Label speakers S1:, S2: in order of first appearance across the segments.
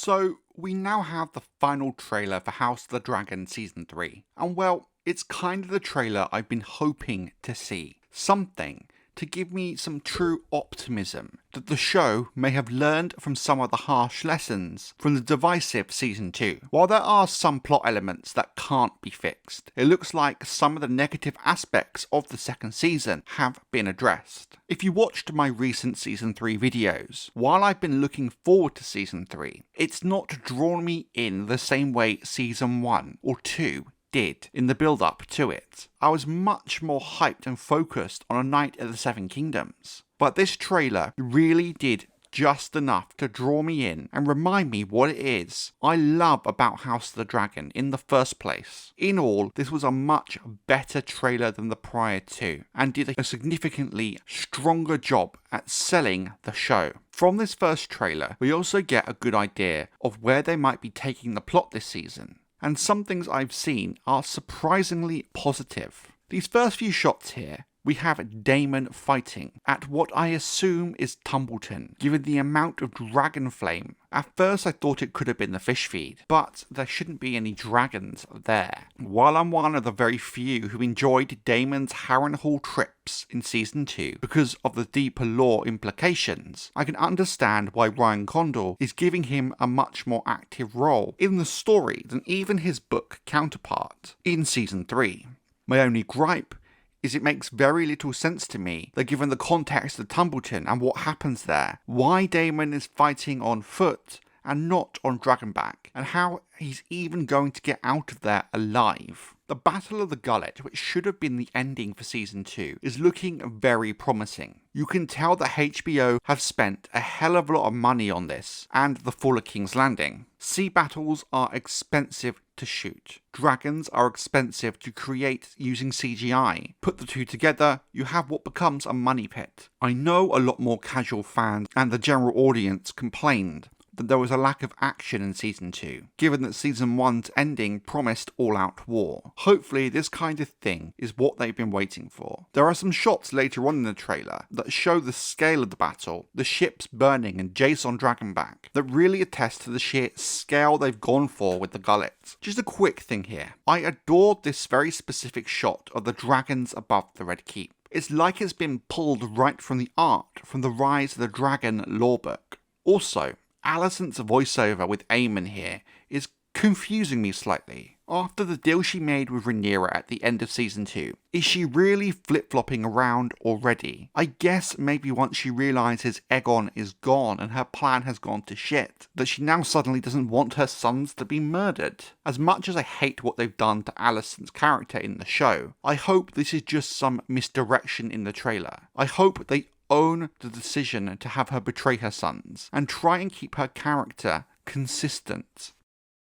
S1: So, we now have the final trailer for House of the Dragon Season 3, and well, it's kind of the trailer I've been hoping to see. Something to give me some true optimism that the show may have learned from some of the harsh lessons from the divisive Season 2. While there are some plot elements that can't be fixed, it looks like some of the negative aspects of the second season have been addressed. If you watched my recent Season 3 videos, while I've been looking forward to Season 3, it's not drawn me in the same way Season 1 or 2 did in the build-up to it. I was much more hyped and focused on A Night of the Seven Kingdoms. But this trailer really did just enough to draw me in and remind me what it is I love about House of the Dragon in the first place. In all, this was a much better trailer than the prior two, and did a significantly stronger job at selling the show. From this first trailer, we also get a good idea of where they might be taking the plot this season, and some things I've seen are surprisingly positive. These first few shots here, we have Daemon fighting at what I assume is Tumbleton, given the amount of dragon flame. At first I thought it could have been the fish feed, but there shouldn't be any dragons there. While I'm one of the very few who enjoyed Daemon's Harrenhal trips in Season 2 because of the deeper lore implications, I can understand why Ryan Condal is giving him a much more active role in the story than even his book counterpart in Season 3. My only gripe is it makes very little sense to me that given the context of Tumbleton and what happens there, why Daemon is fighting on foot and not on Dragonback, and how he's even going to get out of there alive. The Battle of the Gullet, which should have been the ending for Season 2, is looking very promising. You can tell that HBO have spent a hell of a lot of money on this, and the fall of King's Landing. Sea battles are expensive to shoot. Dragons are expensive to create using CGI. Put the two together, you have what becomes a money pit. I know a lot more casual fans and the general audience complained that there was a lack of action in Season 2, given that Season 1's ending promised all-out war. Hopefully this kind of thing is what they've been waiting for. There are some shots later on in the trailer that show the scale of the battle, the ships burning and Jace on Dragonback, that really attest to the sheer scale they've gone for with the Gullet. Just a quick thing here, I adored this very specific shot of the dragons above the Red Keep. It's like it's been pulled right from the art from the Rise of the Dragon lorebook. Also, Alicent's voiceover with Aemond here is confusing me slightly. After the deal she made with Rhaenyra at the end of Season 2, is she really flip-flopping around already? I guess maybe once she realises Aegon is gone and her plan has gone to shit, that she now suddenly doesn't want her sons to be murdered. As much as I hate what they've done to Alicent's character in the show, I hope this is just some misdirection in the trailer. I hope they own the decision to have her betray her sons, and try and keep her character consistent.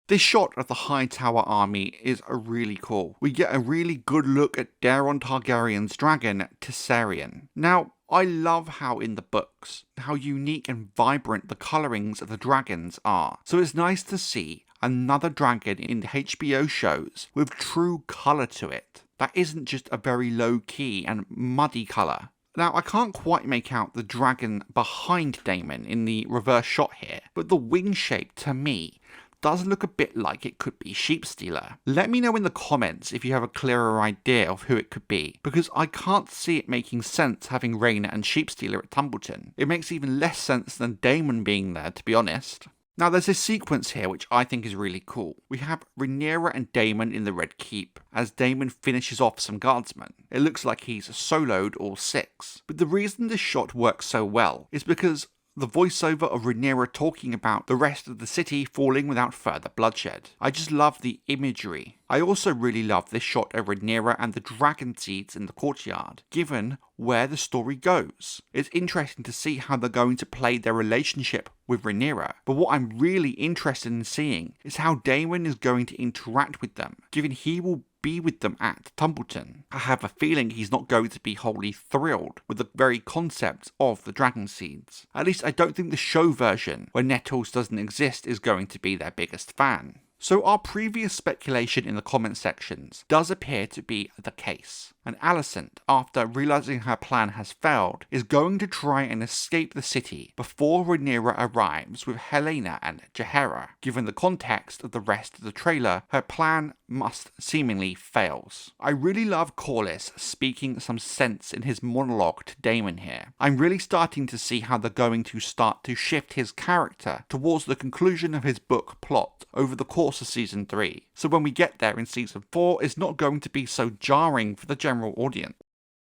S1: This shot of the Hightower army is really cool. We get a really good look at Daeron Targaryen's dragon, Tessarion. Now, I love how in the books, how unique and vibrant the colourings of the dragons are. So it's nice to see another dragon in the HBO shows with true colour to it. That isn't just a very low-key and muddy colour. Now, I can't quite make out the dragon behind Daemon in the reverse shot here, but the wing shape, to me, does look a bit like it could be Sheepstealer. Let me know in the comments if you have a clearer idea of who it could be, because I can't see it making sense having Rhaenyra and Sheepstealer at Tumbleton. It makes even less sense than Daemon being there, to be honest. Now there's this sequence here which I think is really cool. We have Rhaenyra and Daemon in the Red Keep, as Daemon finishes off some guardsmen. It looks like he's soloed all 6. But the reason this shot works so well is because the voiceover of Rhaenyra talking about the rest of the city falling without further bloodshed. I just love the imagery. I also really love this shot of Rhaenyra and the dragon seeds in the courtyard, given where the story goes. It's interesting to see how they're going to play their relationship with Rhaenyra, but what I'm really interested in seeing is how Daemon is going to interact with them, given he will be with them at Tumbleton. I have a feeling he's not going to be wholly thrilled with the very concept of the dragon seeds. At least I don't think the show version, where Nettles doesn't exist, is going to be their biggest fan. So our previous speculation in the comment sections does appear to be the case. And Alicent, after realizing her plan has failed, is going to try and escape the city before Rhaenyra arrives with Helaena and Jaehaera. Given the context of the rest of the trailer, her plan must seemingly fails. I really love Corlys speaking some sense in his monologue to Daemon here. I'm really starting to see how they're going to start to shift his character towards the conclusion of his book plot over the course of season 3. So when we get there in season 4, it's not going to be so jarring for the general audience.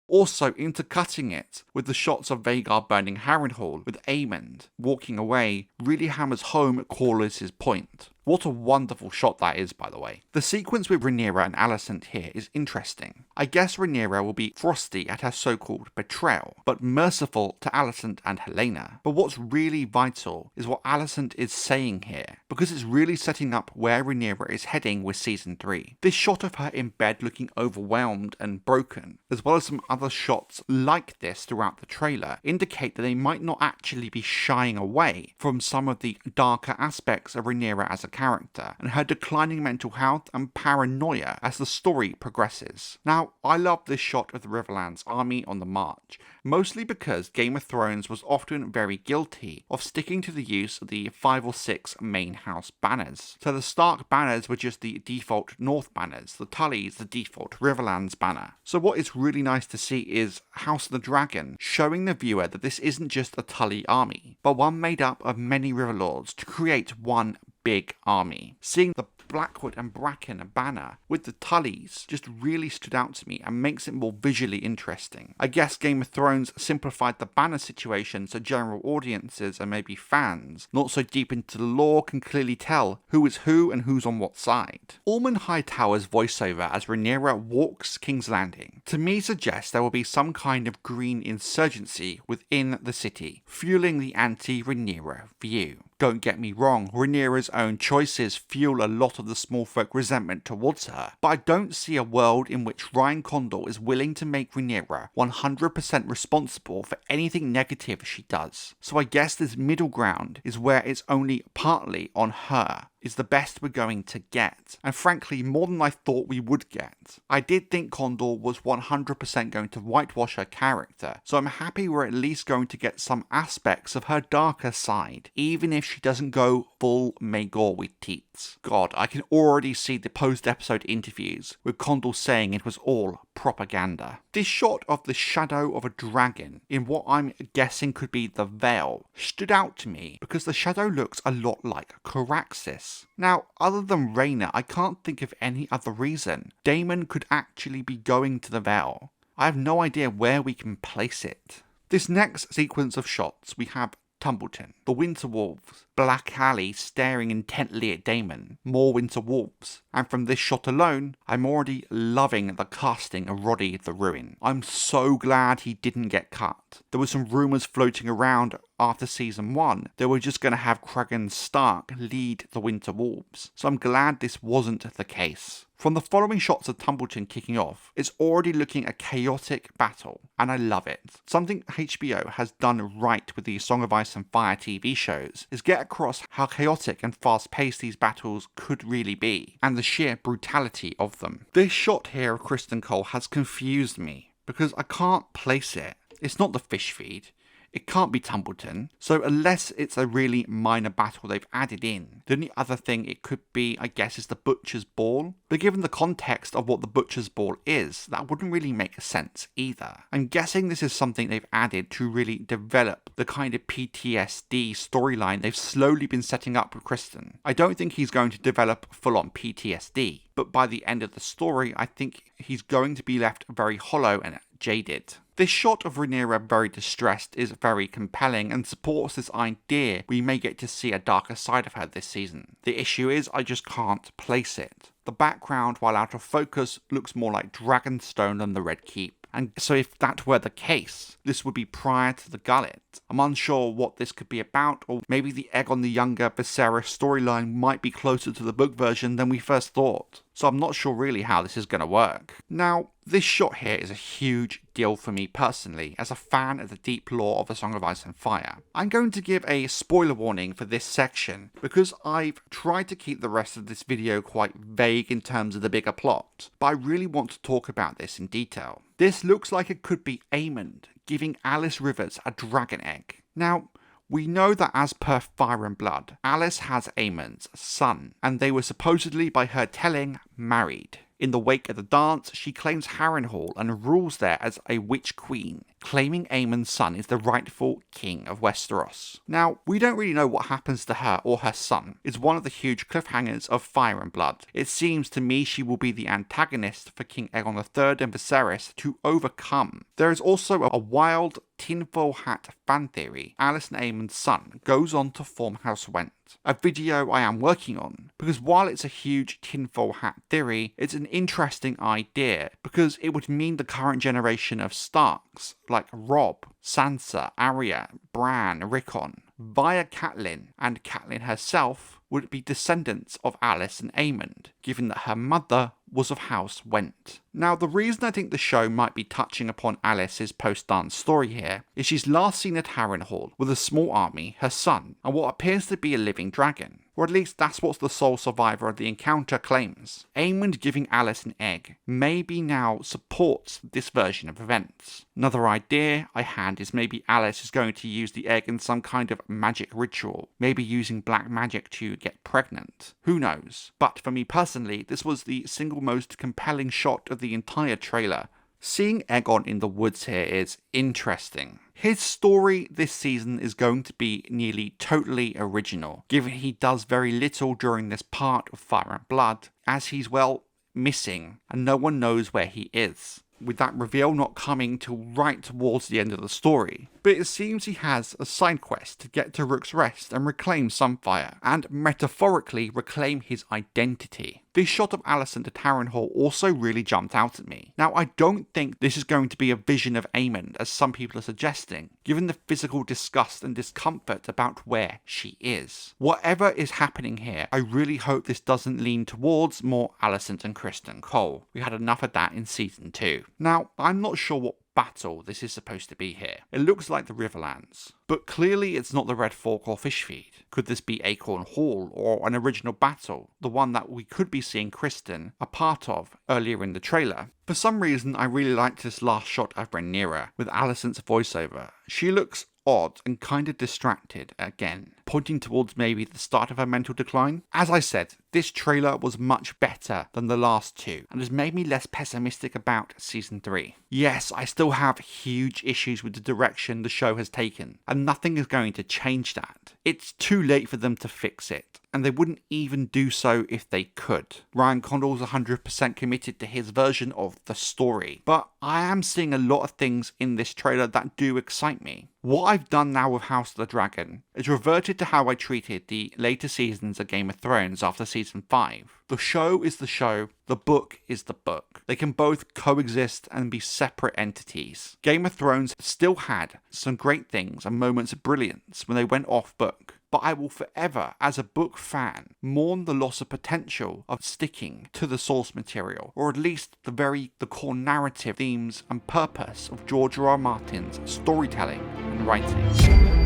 S1: Also, intercutting it with the shots of Vhagar burning Harrenhal with Aemond walking away really hammers home Corlys' point. What a wonderful shot that is, by the way. The sequence with Rhaenyra and Alicent here is interesting. I guess Rhaenyra will be frosty at her so-called betrayal, but merciful to Alicent and Helaena. But what's really vital is what Alicent is saying here, because it's really setting up where Rhaenyra is heading with season 3. This shot of her in bed looking overwhelmed and broken, as well as some other shots like this throughout the trailer, indicate that they might not actually be shying away from some of the darker aspects of Rhaenyra as a character, and her declining mental health and paranoia as the story progresses. Now, I love this shot of the Riverlands army on the march, mostly because Game of Thrones was often very guilty of sticking to the use of the 5 or 6 main house banners. So the Stark banners were just the default North banners, the Tullys the default Riverlands banner. So what is really nice to see is House of the Dragon showing the viewer that this isn't just a Tully army, but one made up of many Riverlords to create one big army. Seeing the Blackwood and Bracken banner with the Tullys just really stood out to me and makes it more visually interesting. I guess Game of Thrones simplified the banner situation so general audiences and maybe fans not so deep into the lore can clearly tell who is who and who's on what side. Ormund Hightower's voiceover as Rhaenyra walks King's Landing to me suggests there will be some kind of green insurgency within the city, fueling the anti-Rhaenyra view. Don't get me wrong, Rhaenyra's own choices fuel a lot of the small folk resentment towards her, but I don't see a world in which Ryan Condal is willing to make Rhaenyra 100% responsible for anything negative she does. So I guess this middle ground is where it's only partly on her is the best we're going to get, and frankly more than I thought we would get. I did think Condal was 100% going to whitewash her character, so I'm happy we're at least going to get some aspects of her darker side, even if she doesn't go full Maegor with teats. God, I can already see the post-episode interviews with Condal saying it was all propaganda. This shot of the shadow of a dragon in what I'm guessing could be the Vale stood out to me because the shadow looks a lot like Caraxes. Now, other than Rhaenyra, I can't think of any other reason Daemon could actually be going to the Vale. I have no idea where we can place it. This next sequence of shots, we have Tumbleton, the Winter Wolves, Black Alley staring intently at Daemon, more Winter Wolves, and from this shot alone, I'm already loving the casting of Roddy the Ruin. I'm so glad he didn't get cut. There were some rumours floating around after season 1 that we're just going to have Cragen Stark lead the Winter Wolves, so I'm glad this wasn't the case. From the following shots of Tumbleton kicking off, it's already looking a chaotic battle, and I love it. Something HBO has done right with these Song of Ice and Fire TV shows is get across how chaotic and fast-paced these battles could really be, and the sheer brutality of them. This shot here of Criston Cole has confused me, because I can't place it. It's not the fish feed. It can't be Tumbleton, so unless it's a really minor battle they've added in, the only other thing it could be, I guess, is the Butcher's Ball. But given the context of what the Butcher's Ball is, that wouldn't really make sense either. I'm guessing this is something they've added to really develop the kind of PTSD storyline they've slowly been setting up with Criston. I don't think he's going to develop full-on PTSD, but by the end of the story, I think he's going to be left very hollow and jaded. This shot of Rhaenyra very distressed is very compelling and supports this idea we may get to see a darker side of her this season. The issue is I just can't place it. The background, while out of focus, looks more like Dragonstone than the Red Keep. And so if that were the case, this would be prior to the Gullet. I'm unsure what this could be about, or maybe the Aegon the Younger Viserys storyline might be closer to the book version than we first thought. So I'm not sure really how this is going to work. Now, this shot here is a huge deal for me personally, as a fan of the deep lore of A Song of Ice and Fire. I'm going to give a spoiler warning for this section, because I've tried to keep the rest of this video quite vague in terms of the bigger plot, but I really want to talk about this in detail. This looks like it could be Aemond giving Alys Rivers a dragon egg. Now, we know that as per Fire and Blood, Alys has Aemond's son, and they were supposedly, by her telling, married. In the wake of the dance, she claims Harrenhal and rules there as a witch queen, claiming Aemond's son is the rightful king of Westeros. Now, we don't really know what happens to her or her son. It's one of the huge cliffhangers of Fire and Blood. It seems to me she will be the antagonist for King Aegon III and Viserys to overcome. There is also a wild tinfoil hat fan theory. Alys and Aemond's son goes on to form House Went, a video I am working on, because while it's a huge tinfoil hat theory, it's an interesting idea, because it would mean the current generation of Starks, like Robb, Sansa, Arya, Bran, Rickon, via Catelyn, and Catelyn herself, would be descendants of Alys and Aemond, given that her mother was of House Went. Now, the reason I think the show might be touching upon Alys's post-dance story here is she's last seen at Harrenhal with a small army, her son, and what appears to be a living dragon. Or at least that's what the sole survivor of the encounter claims. Aemond giving Alys an egg maybe now supports this version of events. Another idea I had is maybe Alys is going to use the egg in some kind of magic ritual, maybe using black magic to get pregnant. Who knows? But for me personally, this was the single most compelling shot of the entire trailer. Seeing Aegon in the woods here is interesting. His story this season is going to be nearly totally original, given he does very little during this part of Fire and Blood, as he's, well, missing, and no one knows where he is, with that reveal not coming till right towards the end of the story. But it seems he has a side quest to get to Rook's Rest and reclaim Sunfire, and metaphorically reclaim his identity. This shot of Alicent at Harrenhal also really jumped out at me. Now, I don't think this is going to be a vision of Aemond, as some people are suggesting, given the physical disgust and discomfort about where she is. Whatever is happening here, I really hope this doesn't lean towards more Alicent and Criston Cole. We had enough of that in Season 2. Now, I'm not sure what battle this is supposed to be here. It looks like the Riverlands, but clearly it's not the Red Fork or Fishfeed. Could this be Acorn Hall or an original battle, the one that we could be seeing Criston a part of earlier in the trailer? For some reason, I really liked this last shot of Rhaenyra with Alicent's voiceover. She looks odd and kind of distracted again, pointing towards maybe the start of her mental decline. As I said, this trailer was much better than the last two and has made me less pessimistic about Season 3. Yes, I still have huge issues with the direction the show has taken, and nothing is going to change that. It's too late for them to fix it, and they wouldn't even do so if they could. Ryan Condal's 100% committed to his version of the story, but I am seeing a lot of things in this trailer that do excite me. What I've done now with House of the Dragon is reverted to how I treated the later seasons of Game of Thrones after Season 5. The show is the show, the book is the book. They can both coexist and be separate entities. Game of Thrones still had some great things and moments of brilliance when they went off book, but I will forever, as a book fan, mourn the loss of potential of sticking to the source material, or at least the core narrative, themes and purpose of George R.R. Martin's storytelling and writing.